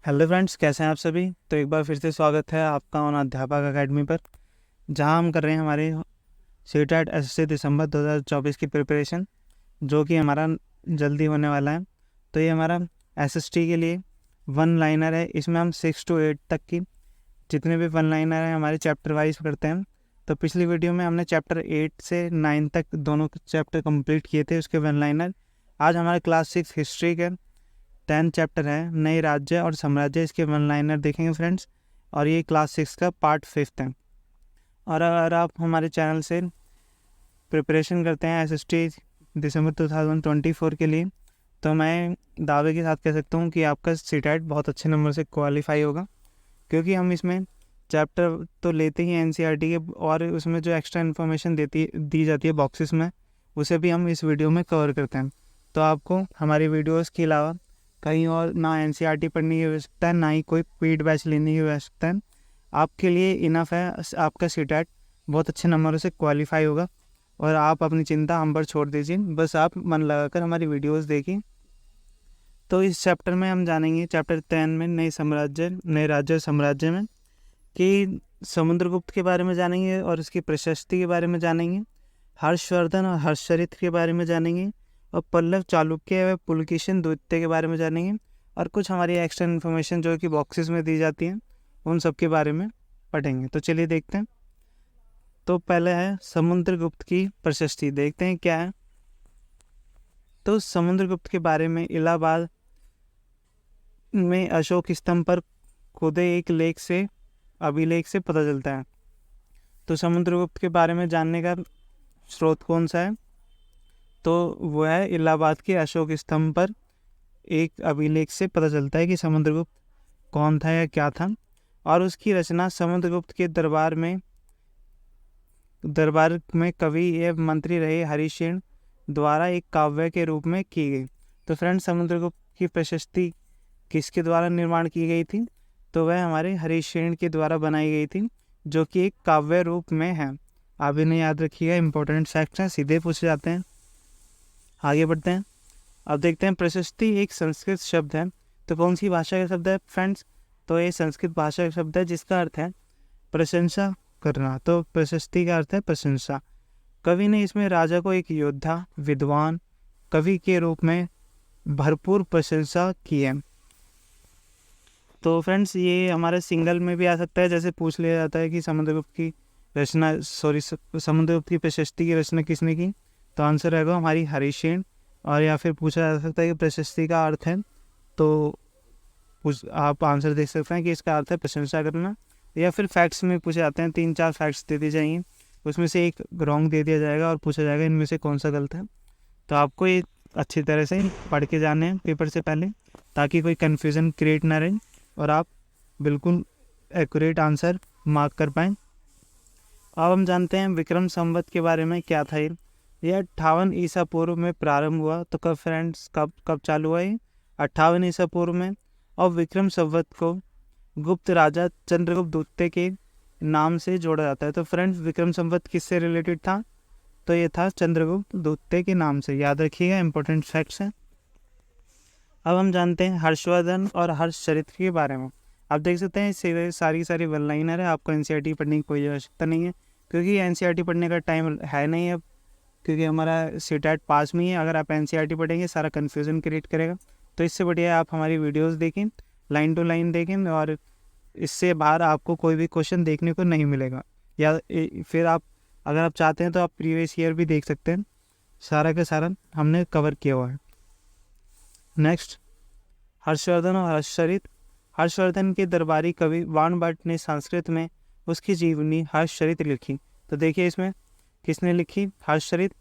Hello friends, कैसे हैं आप सभी। तो एक बार फिर से स्वागत है आपका ऑन अध्यापक अकेडमी पर, जहां हम कर रहे हैं हमारे सीटेट एसएससी दिसंबर 2024 की प्रिपरेशन, जो कि हमारा जल्दी होने वाला है। तो ये हमारा एसएसटी के लिए वन लाइनर है। इसमें हम 6 to 8 तक की जितने भी वन लाइनर हैं हमारे चैप्टर वाइज करते हैं। तो पिछली वीडियो में हमने चैप्टर 8 से 9 तक दोनों चैप्टर कंप्लीट किए थे, उसके वन लाइनर। आज हमारे क्लास 6 हिस्ट्री के 10 चैप्टर है, नए राज्य और साम्राज्य, इसके वन लाइनर देखेंगे फ्रेंड्स। और ये क्लास 6 का पार्ट 5 है। और अगर आप हमारे चैनल से प्रिपरेशन करते हैं एसएसटी दिसंबर 2024 के लिए, तो मैं दावे के साथ कह सकता हूँ कि आपका सीटेट बहुत अच्छे नंबर से क्वालिफाई होगा, क्योंकि हम इसमें चैप्टर तो लेते ही एनसीईआरटी के, और उसमें जो एक्स्ट्रा इन्फॉर्मेशन दी जाती है बॉक्सेस में, उसे भी हम इस वीडियो में कवर करते हैं। तो आपको हमारी वीडियोस के अलावा कहीं और ना एनसीईआरटी पढ़ने की आवश्यकता है, ना ही कोई पेड बैच लेने की आवश्यकता है। आपके लिए इनफ है, आपका सीटेट बहुत अच्छे नंबरों से क्वालिफाई होगा। और आप अपनी चिंता हम पर छोड़ दीजिए, बस आप मन लगाकर हमारी वीडियोस देखिए। तो इस चैप्टर में हम जानेंगे, चैप्टर 10 में नए राज्य और साम्राज्य में, कि समुद्रगुप्त के बारे में जानेंगे और उसकी प्रशस्ति के बारे में जानेंगे, हर्षवर्धन और हर्षचरित्र के बारे में जानेंगे, और पल्लव चालुक्य व पुलकेशिन द्वितीय के बारे में जानेंगे, और कुछ हमारी एक्स्ट्रा इन्फॉर्मेशन जो कि बॉक्सेस में दी जाती हैं उन सब के बारे में पढ़ेंगे। तो चलिए देखते हैं। तो पहले है समुद्रगुप्त की प्रशस्ति, देखते हैं क्या है। तो समुद्रगुप्त के बारे में इलाहाबाद में अशोक स्तंभ पर खुदे एक लेख से अभिलेख से पता चलता है। तो समुद्रगुप्त के बारे में जानने का स्रोत कौन सा है, तो वो है इलाहाबाद के अशोक स्तंभ पर एक अभिलेख से पता चलता है कि समुद्रगुप्त कौन था या क्या था। और उसकी रचना समुद्रगुप्त के दरबार में कवि एवं मंत्री रहे हरिसेन द्वारा एक काव्य के रूप में की गई। तो फ्रेंड्स, समुद्रगुप्त की प्रशस्ति किसके द्वारा निर्माण की गई थी, तो वह हमारे हरिसेन के द्वारा बनाई गई थी, जो कि एक काव्य रूप में है। आप इन्हें याद रखिएगा, इंपॉर्टेंट फैक्ट्स हैं, सीधे पूछे जाते हैं। आगे बढ़ते हैं। अब देखते हैं, प्रशस्ति एक संस्कृत शब्द है। तो कौन सी भाषा का शब्द है फ्रेंड्स, तो ये संस्कृत भाषा का शब्द है, जिसका अर्थ है प्रशंसा करना। तो प्रशस्ति का अर्थ है प्रशंसा। कवि ने इसमें राजा को एक योद्धा, विद्वान, कवि के रूप में भरपूर प्रशंसा की है। तो फ्रेंड्स, ये हमारे सिंगल में भी आ सकता है, जैसे पूछ लिया जाता है कि समुद्रगुप्त की प्रशस्ति की रचना किसने की, तो आंसर रहेगा हमारी हरिसेन। और या फिर पूछा जा सकता है कि प्रशस्ति का अर्थ है, तो आप आंसर देख सकते हैं कि इसका अर्थ है प्रशंसा करना। या फिर फैक्ट्स में पूछे जाते हैं, 3-4 फैक्ट्स दे दिए जाएंगे, उसमें से एक रॉन्ग दे दिया जाएगा और पूछा जाएगा इनमें से कौन सा गलत है। तो आपको ये अच्छी तरह से पढ़ के जाने हैं पेपर से पहले, ताकि कोई कन्फ्यूज़न क्रिएट ना रहे और आप बिल्कुल एक्यूरेट आंसर मार्क कर पाएँ। अब हम जानते हैं विक्रम संवत के बारे में, क्या था ये। 58 ईसा पूर्व में प्रारंभ हुआ। तो कब फ्रेंड्स, कब कब चालू हुआ ये, 58 ईसा पूर्व में। और विक्रम संवत को गुप्त राजा चंद्रगुप्त द्वितीय के नाम से जोड़ा जाता है। तो फ्रेंड्स, विक्रम संवत किससे रिलेटेड था, तो ये था चंद्रगुप्त द्वितीय के नाम से, याद रखिएगा, इंपॉर्टेंट फैक्ट्स हैं। अब हम जानते हैं हर्षवर्धन और हर्षचरित्र के बारे में। आप देख सकते हैं सारी वन लाइनर है, आपको एनसीईआरटी पढ़ने की कोई आवश्यकता नहीं है, क्योंकि एनसीईआरटी पढ़ने का टाइम है नहीं अब, क्योंकि हमारा सीटेट पास में ही है। अगर आप एनसीईआरटी पढ़ेंगे सारा कन्फ्यूज़न क्रिएट करेगा। तो इससे बढ़िया आप हमारी वीडियोस देखें, लाइन टू लाइन देखें, और इससे बाहर आपको कोई भी क्वेश्चन देखने को नहीं मिलेगा। या फिर आप अगर आप चाहते हैं तो आप प्रीवियस ईयर भी देख सकते हैं, सारा का सारा हमने कवर किया हुआ है। नेक्स्ट, हर्षवर्धन और हर्षचरित। हर्षवर्धन के दरबारी कवि वाणभट्ट ने संस्कृत में उसकी जीवनी हर्षचरित लिखी। तो देखिए इसमें किसने लिखी, हर्षचरित,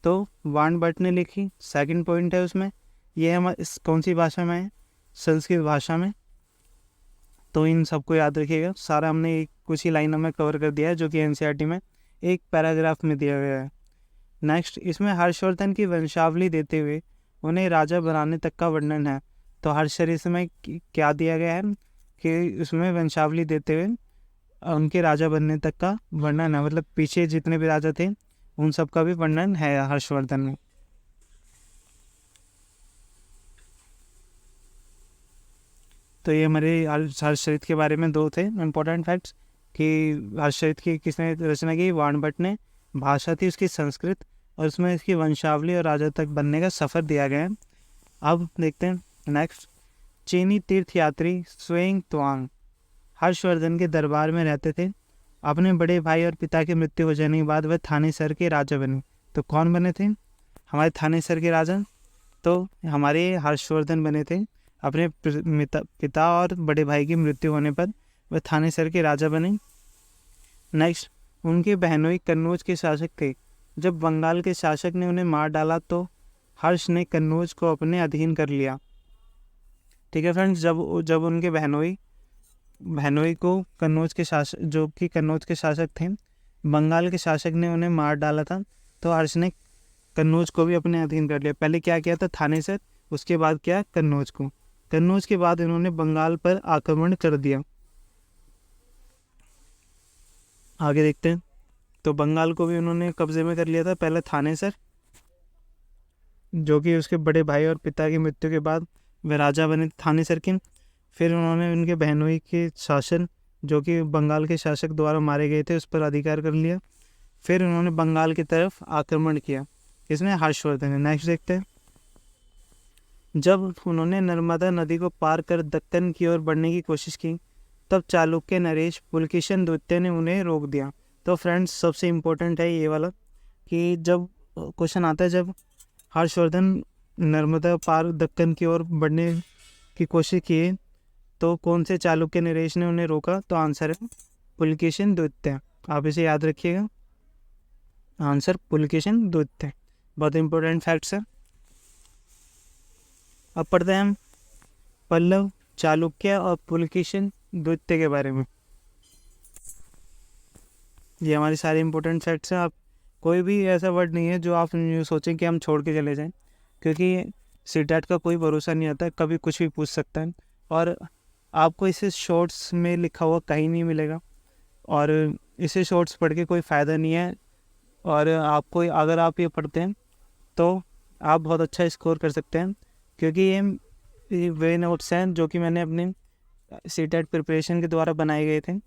तो वाणभट्ट ने लिखी। सेकंड पॉइंट है उसमें, यह हम कौन सी भाषा में है, संस्कृत भाषा में। तो इन सबको याद रखिएगा, सारा हमने कुछ ही लाइनों में कवर कर दिया है, जो कि एनसीईआरटी में एक पैराग्राफ में दिया गया है। नेक्स्ट, इसमें हर्षवर्धन की वंशावली देते हुए उन्हें राजा बनाने तक का वर्णन है। तो हर्षचरित्र में क्या दिया गया है कि उसमें वंशावली देते हुए उनके राजा बनने तक का वर्णन है, मतलब पीछे जितने भी राजा थे उन सब का भी वर्णन है हर्षवर्धन में। तो ये हमारे हर्षचरित के बारे में दो थे इम्पोर्टेंट फैक्ट्स कि हर्षचरित की किसने रचना की, वाणभट्ट ने। भाषा थी उसकी संस्कृत और उसमें इसकी वंशावली और राजा तक बनने का सफ़र दिया गया है। अब देखते हैं नेक्स्ट। चीनी तीर्थयात्री स्वेंग त्वांग हर्षवर्धन के दरबार में रहते थे। अपने बड़े भाई और पिता की मृत्यु हो जाने के बाद वह थानेसर के राजा बने। तो कौन बने थे हमारे थानेसर के राजा? तो हमारे हर्षवर्धन बने थे। अपने पिता और बड़े भाई की मृत्यु होने पर वह थानेसर के राजा बने। नेक्स्ट, उनके बहनोई कन्नौज के शासक थे। जब बंगाल के शासक ने उन्हें मार डाला तो हर्ष ने कन्नौज को अपने अधीन कर लिया। ठीक है फ्रेंड्स, जब उनके बहनोई को कन्नौज के शासक, जो कि कन्नौज के शासक थे, बंगाल के शासक ने उन्हें मार डाला था, तो हर्ष ने कन्नौज को भी अपने अधीन कर लिया। पहले क्या किया था थानेसर, उसके बाद क्या कन्नौज को। कन्नौज के बाद इन्होंने बंगाल पर आक्रमण कर दिया। आगे देखते हैं। तो बंगाल को भी उन्होंने कब्जे में कर लिया था। पहले थानेसर, जो कि उसके बड़े भाई और पिता की मृत्यु के बाद वे राजा बने थानेसर के। फिर उन्होंने उनके बहनोई के शासन, जो कि बंगाल के शासक द्वारा मारे गए थे, उस पर अधिकार कर लिया। फिर उन्होंने बंगाल की तरफ आक्रमण किया। इसमें हर्षवर्धन है। नेक्स्ट देखते हैं। जब उन्होंने नर्मदा नदी को पार कर दक्कन की ओर बढ़ने की कोशिश की, तब चालुक्य नरेश पुलकेशन द्वितीय ने उन्हें रोक दिया। तो फ्रेंड्स, सबसे इम्पोर्टेंट है ये वाला कि जब क्वेश्चन आता है, जब हर्षवर्धन नर्मदा पार दक्कन की ओर बढ़ने की कोशिश किए तो कौन से चालुक्य नरेश ने उन्हें रोका? तो आंसर है पुलकेशन द्वितीय। आप इसे याद रखिएगा, आंसर पुलकेशन द्वितीय। बहुत इंपॉर्टेंट फैक्ट्स है। अब पढ़ते हैं हम पल्लव, चालुक्य और पुलकेशन द्वितीय के बारे में। ये हमारी सारी इंपॉर्टेंट फैक्ट्स हैं। आप कोई भी ऐसा वर्ड नहीं है जो आप सोचें कि हम छोड़ के चले जाएं, क्योंकि सीटेट का कोई भरोसा नहीं आता, कभी कुछ भी पूछ सकता है और आपको इसे शॉर्ट्स में लिखा हुआ कहीं नहीं मिलेगा और इसे शॉर्ट्स पढ़ के कोई फ़ायदा नहीं है। और आपको अगर आप ये पढ़ते हैं तो आप बहुत अच्छा स्कोर कर सकते हैं, क्योंकि ये वे नोट्स हैं जो कि मैंने अपने सीटेट प्रिपरेशन के द्वारा बनाए गए थे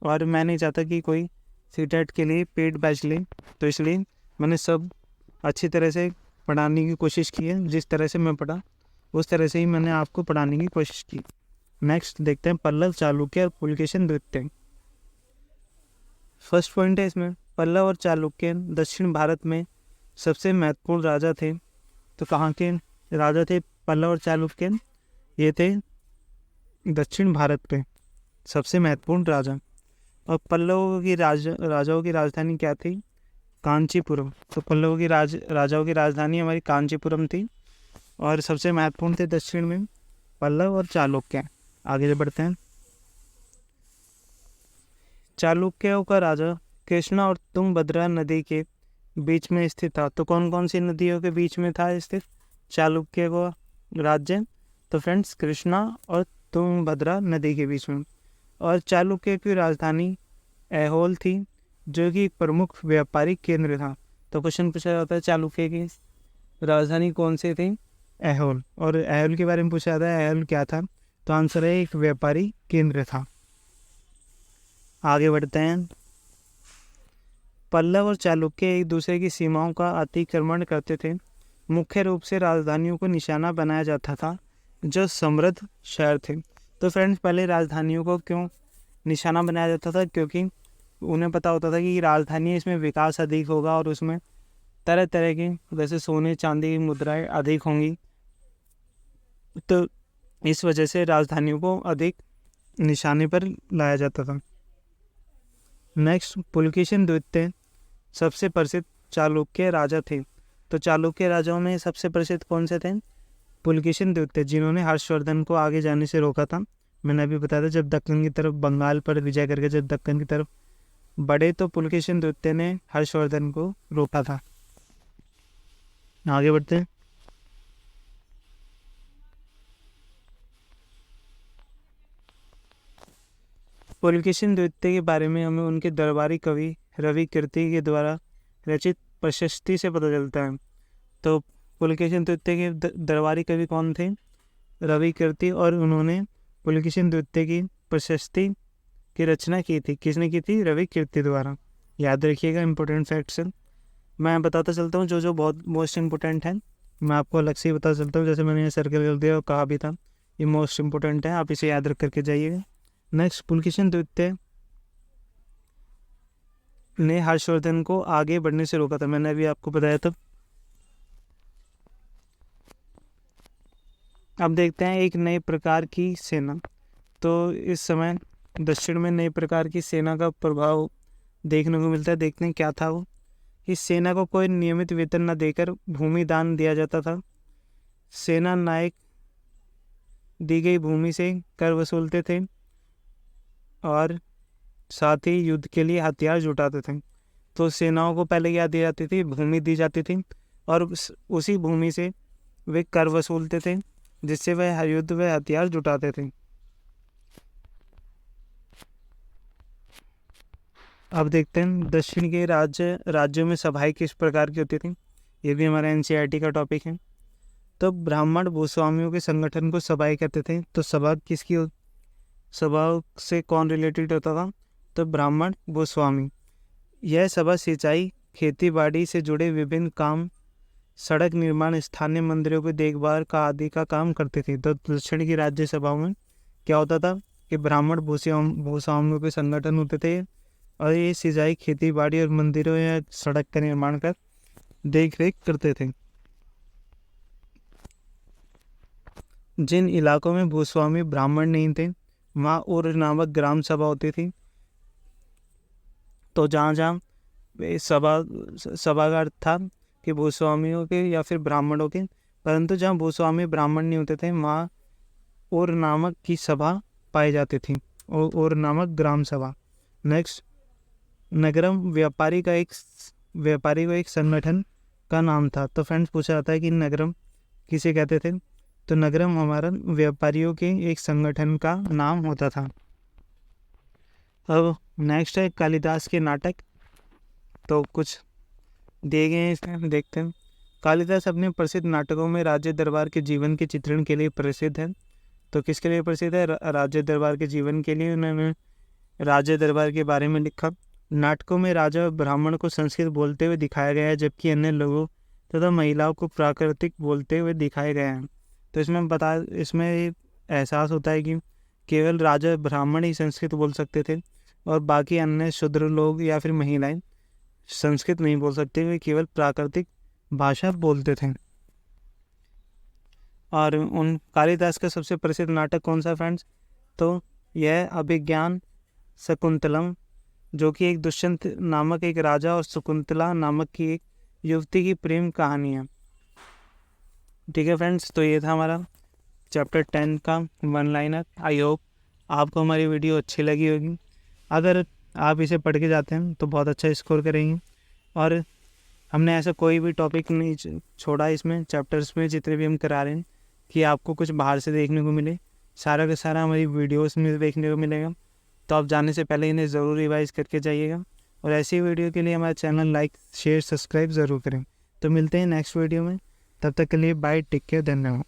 और मैं नहीं चाहता कि कोई सीटेट के लिए पेड बैच ले, तो इसलिए मैंने सब अच्छी तरह से पढ़ाने की कोशिश की है। जिस तरह से मैं पढ़ा उस तरह से ही मैंने आपको पढ़ाने की कोशिश की। नेक्स्ट देखते हैं पल्लव, चालुक्य और पुलकेशन द्वितीय। फर्स्ट पॉइंट है इसमें, पल्लव और चालुक्य दक्षिण भारत में सबसे महत्वपूर्ण राजा थे। तो कहाँ के राजा थे पल्लव और चालुक्य? ये थे दक्षिण भारत पे सबसे महत्वपूर्ण राजा। और पल्लवों की राजाओं की राजधानी क्या थी? कांचीपुरम। तो पल्लवों की राजाओं की राजधानी हमारी कांचीपुरम थी और सबसे महत्वपूर्ण थे दक्षिण में पल्लव और चालुक्य। आगे बढ़ते हैं। चालुक्यों का राजा कृष्णा और तुंगभद्रा नदी के बीच में स्थित था। तो कौन कौन सी नदियों के बीच में था स्थित चालुक्य का राज्य? तो फ्रेंड्स, कृष्णा और तुंगभद्रा नदी के बीच में। और चालुक्य की राजधानी ऐहोल थी, जो कि एक प्रमुख व्यापारिक केंद्र था। तो क्वेश्चन पूछा जाता है चालुक्य की राजधानी कौन सी थी? ऐहोल। और ऐहोल के बारे में पूछा जाता है ऐहोल क्या था? तो आंसर है एक व्यापारी केंद्र था। आगे बढ़ते हैं। पल्लव और चालुक्य एक दूसरे की सीमाओं का अतिक्रमण करते थे। मुख्य रूप से राजधानियों को निशाना बनाया जाता था जो समृद्ध शहर थे। तो फ्रेंड्स, पहले राजधानियों को क्यों निशाना बनाया जाता था? क्योंकि उन्हें पता होता था कि राजधानी इसमें विकास अधिक होगा और उसमें तरह तरह की, जैसे सोने चांदी की मुद्राएं अधिक होंगी। तो इस वजह से राजधानियों को अधिक निशाने पर लाया जाता था। नेक्स्ट, पुलकेशन द्वितीय सबसे प्रसिद्ध चालुक्य राजा थे। तो चालुक्य राजाओं में सबसे प्रसिद्ध कौन से थे? पुलकेशन द्वितीय, जिन्होंने हर्षवर्धन को आगे जाने से रोका था। मैंने अभी बताया था, जब दक्कन की तरफ बंगाल पर विजय करके जब दक्कन की तरफ बढ़े तो पुलकेशन द्वितीय ने हर्षवर्धन को रोका था। आगे बढ़ते हैं। पुलकेशन द्वितीय के बारे में हमें उनके दरबारी कवि रवि कीर्ति के द्वारा रचित प्रशस्ति से पता चलता है। तो पुलकेशन द्वितीय के दरबारी कवि कौन थे? रवि कीर्ति। और उन्होंने पुलकेशिन द्वितीय की प्रशस्ति की रचना की थी? किसने की थी? रवि कीर्ति द्वारा। याद रखिएगा, इंपॉर्टेंट फैक्ट्स हैं। मैं बताता चलता हूँ जो जो बहुत मोस्ट इंपॉर्टेंट है, मैं आपको अलग से ही बता चलता हूँ। जैसे मैंने ये सर्कल कर दिया और कहा भी था ये मोस्ट इंपॉर्टेंट है, आप इसे याद रख करके जाइएगा। नेक्स्ट, पुलकेशिन द्वितीय ने हर्षवर्धन को आगे बढ़ने से रोका था, मैंने अभी आपको बताया था। अब देखते हैं एक नए प्रकार की सेना। तो इस समय दक्षिण में नए प्रकार की सेना का प्रभाव देखने को मिलता है। देखते हैं क्या था वो। इस सेना को कोई नियमित वेतन न देकर भूमि दान दिया जाता था। सेना नायक दी गई भूमि से कर वसूलते थे और साथ ही युद्ध के लिए हथियार जुटाते थे। तो सेनाओं को पहले क्या दी जाती थी? भूमि दी जाती थी और उसी भूमि से वे कर वसूलते थे, जिससे वह हर युद्ध व हथियार जुटाते थे। अब देखते हैं दक्षिण के राज्यों में सभाएं किस प्रकार की होती थी। ये भी हमारा एनसीईआरटी का टॉपिक है। तो ब्राह्मण भूस्वामियों के संगठन को सभाएं कहते थे। तो सभा से कौन रिलेटेड होता था? तो ब्राह्मण भूस्वामी। यह सभा सिंचाई, खेती बाड़ी से जुड़े विभिन्न काम, सड़क निर्माण, स्थानीय मंदिरों की देखभाल का आदि का काम करते थे। तो दक्षिण की राज्य सभाओं में क्या होता था कि ब्राह्मण भूस्वामियों के संगठन होते थे और ये सिंचाई, खेती बाड़ी और मंदिरों या सड़क का निर्माण कर देख रेख करते थे। जिन इलाकों में भूस्वामी ब्राह्मण नहीं थे वहाँ और नामक ग्राम सभा होती थी। तो जहाँ जहाँ सभागार था कि भूस्वामियों के या फिर ब्राह्मणों के, परंतु जहाँ भूस्वामी ब्राह्मण नहीं होते थे वहाँ और नामक की सभा पाई जाती थी, और नामक ग्राम सभा। नेक्स्ट, नगरम व्यापारी को एक संगठन का नाम था। तो फ्रेंड्स पूछा जाता है कि नगरम किसे कहते थे? तो नगरम हमारा व्यापारियों के एक संगठन का नाम होता था। अब नेक्स्ट है कालिदास के नाटक। तो कुछ दिए गए हैं इसमें, देखते हैं। कालिदास अपने प्रसिद्ध नाटकों में राज्य दरबार के जीवन के चित्रण के लिए प्रसिद्ध है। तो किसके लिए प्रसिद्ध है? राज्य दरबार के जीवन के लिए उन्होंने राज्य दरबार के बारे में लिखा। नाटकों में राजा और ब्राह्मण को संस्कृत बोलते हुए दिखाया गया है, जबकि अन्य लोगों तथा महिलाओं को प्राकृतिक बोलते हुए दिखाए गए हैं। तो इसमें एहसास होता है कि केवल राजा ब्राह्मण ही संस्कृत बोल सकते थे और बाकी अन्य शूद्र लोग या फिर महिलाएं संस्कृत नहीं बोल सकते, वे केवल प्राकृतिक भाषा बोलते थे। और उन कालिदास का सबसे प्रसिद्ध नाटक कौन सा फ्रेंड्स? तो यह अभिज्ञान शकुंतलम, जो कि एक दुष्यंत नामक एक राजा और शकुंतला नामक की एक युवती की प्रेम कहानी है। ठीक है फ्रेंड्स, तो ये था हमारा चैप्टर 10 का वन लाइनर। आई होप आपको हमारी वीडियो अच्छी लगी होगी। अगर आप इसे पढ़ के जाते हैं तो बहुत अच्छा स्कोर करेंगे। और हमने ऐसा कोई भी टॉपिक नहीं छोड़ा इसमें, चैप्टर्स में जितने भी हम करा रहे हैं, कि आपको कुछ बाहर से देखने को मिले। सारा का सारा हमारी वीडियोस में देखने को मिलेगा। तो आप जाने से पहले इन्हें ज़रूर रिवाइज करके जाइएगा। और ऐसी वीडियो के लिए हमारा चैनल लाइक, शेयर, सब्सक्राइब ज़रूर करें। तो मिलते हैं नेक्स्ट वीडियो में, तब तक के लिए बाय, टेक केयर, धन्यवाद।